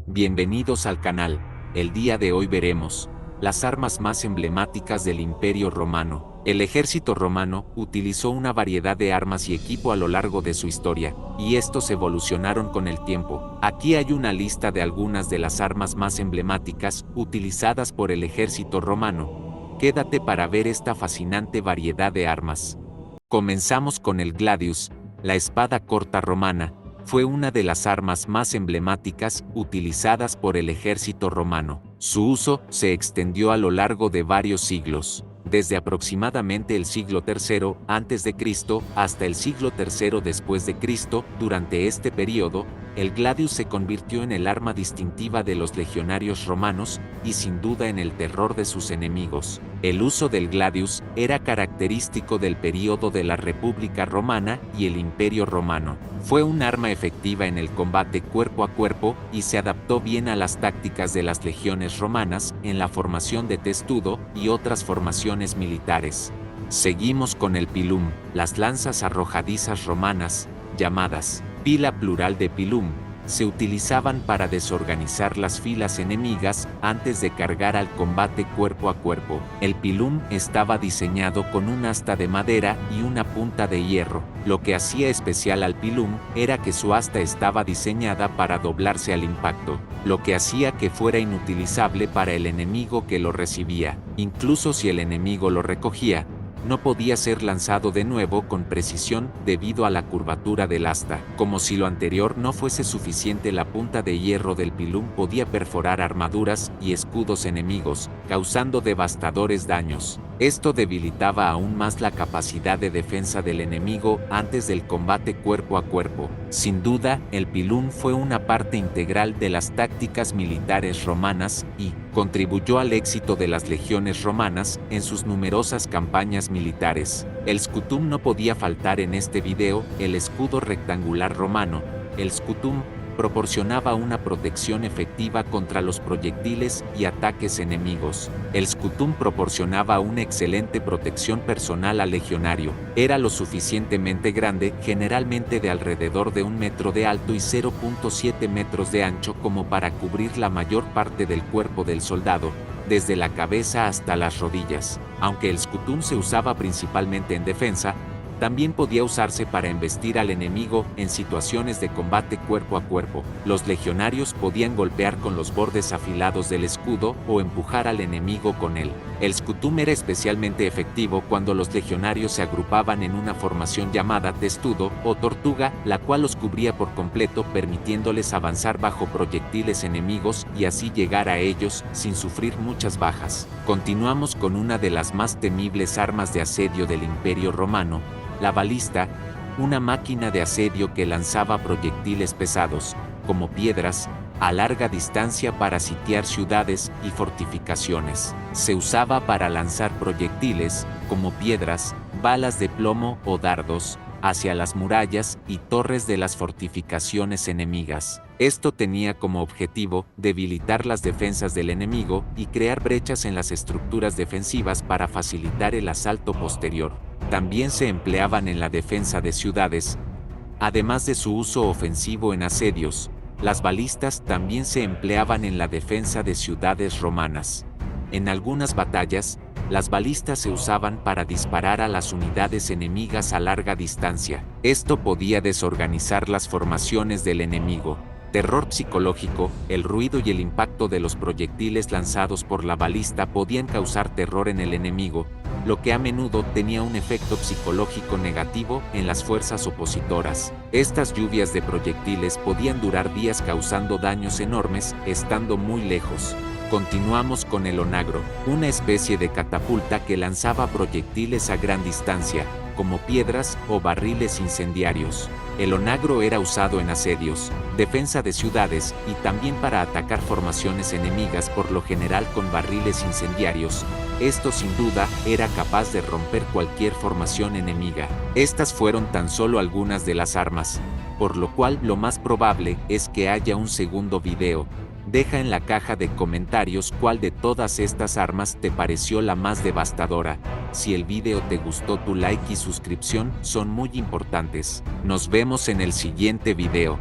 Bienvenidos al canal. El día de hoy veremos las armas más emblemáticas del Imperio Romano. El ejército romano utilizó una variedad de armas y equipo a lo largo de su historia, y estos evolucionaron con el tiempo. Aquí hay una lista de algunas de las armas más emblemáticas utilizadas por el ejército romano. Quédate para ver esta fascinante variedad de armas. Comenzamos con el gladius, la espada corta romana. Fue una de las armas más emblemáticas utilizadas por el ejército romano. Su uso se extendió a lo largo de varios siglos, desde aproximadamente el siglo III a.C. hasta el siglo III después de Cristo. Durante este periodo, el gladius se convirtió en el arma distintiva de los legionarios romanos y sin duda en el terror de sus enemigos. El uso del gladius era característico del período de la República Romana y el Imperio Romano. Fue un arma efectiva en el combate cuerpo a cuerpo y se adaptó bien a las tácticas de las legiones romanas en la formación de testudo y otras formaciones militares. Seguimos con el pilum, las lanzas arrojadizas romanas, llamadas pila plural de pilum, se utilizaban para desorganizar las filas enemigas antes de cargar al combate cuerpo a cuerpo. El pilum estaba diseñado con un asta de madera y una punta de hierro. Lo que hacía especial al pilum era que su asta estaba diseñada para doblarse al impacto, lo que hacía que fuera inutilizable para el enemigo que lo recibía. Incluso si el enemigo lo recogía, no podía ser lanzado de nuevo con precisión debido a la curvatura del asta. Como si lo anterior no fuese suficiente, la punta de hierro del pilum podía perforar armaduras y escudos enemigos, causando devastadores daños. Esto debilitaba aún más la capacidad de defensa del enemigo antes del combate cuerpo a cuerpo. Sin duda, el pilum fue una parte integral de las tácticas militares romanas y contribuyó al éxito de las legiones romanas en sus numerosas campañas militares. El scutum no podía faltar en este video. El escudo rectangular romano, el scutum, proporcionaba una protección efectiva contra los proyectiles y ataques enemigos. El scutum proporcionaba una excelente protección personal al legionario. Era lo suficientemente grande, generalmente de alrededor de 1 metro de alto y 0.7 metros de ancho, como para cubrir la mayor parte del cuerpo del soldado, desde la cabeza hasta las rodillas. Aunque el scutum se usaba principalmente en defensa, también podía usarse para embestir al enemigo en situaciones de combate cuerpo a cuerpo. Los legionarios podían golpear con los bordes afilados del escudo o empujar al enemigo con él. El scutum era especialmente efectivo cuando los legionarios se agrupaban en una formación llamada testudo o tortuga, la cual los cubría por completo, permitiéndoles avanzar bajo proyectiles enemigos y así llegar a ellos sin sufrir muchas bajas. Continuamos con una de las más temibles armas de asedio del Imperio Romano, la balista, una máquina de asedio que lanzaba proyectiles pesados, como piedras, a larga distancia para sitiar ciudades y fortificaciones. Se usaba para lanzar proyectiles, como piedras, balas de plomo o dardos, hacia las murallas y torres de las fortificaciones enemigas. Esto tenía como objetivo debilitar las defensas del enemigo y crear brechas en las estructuras defensivas para facilitar el asalto posterior. También se empleaban en la defensa de ciudades. Además de su uso ofensivo en asedios, las balistas también se empleaban en la defensa de ciudades romanas. En algunas batallas, las balistas se usaban para disparar a las unidades enemigas a larga distancia. Esto podía desorganizar las formaciones del enemigo. Terror psicológico, el ruido y el impacto de los proyectiles lanzados por la balista podían causar terror en el enemigo, lo que a menudo tenía un efecto psicológico negativo en las fuerzas opositoras. Estas lluvias de proyectiles podían durar días causando daños enormes, estando muy lejos. Continuamos con el onagro, una especie de catapulta que lanzaba proyectiles a gran distancia, como piedras o barriles incendiarios. El onagro era usado en asedios, defensa de ciudades y también para atacar formaciones enemigas, por lo general con barriles incendiarios. Esto sin duda era capaz de romper cualquier formación enemiga. Estas fueron tan solo algunas de las armas, por lo cual lo más probable es que haya un segundo video. Deja en la caja de comentarios cuál de todas estas armas te pareció la más devastadora. Si el video te gustó, tu like y suscripción son muy importantes. Nos vemos en el siguiente video.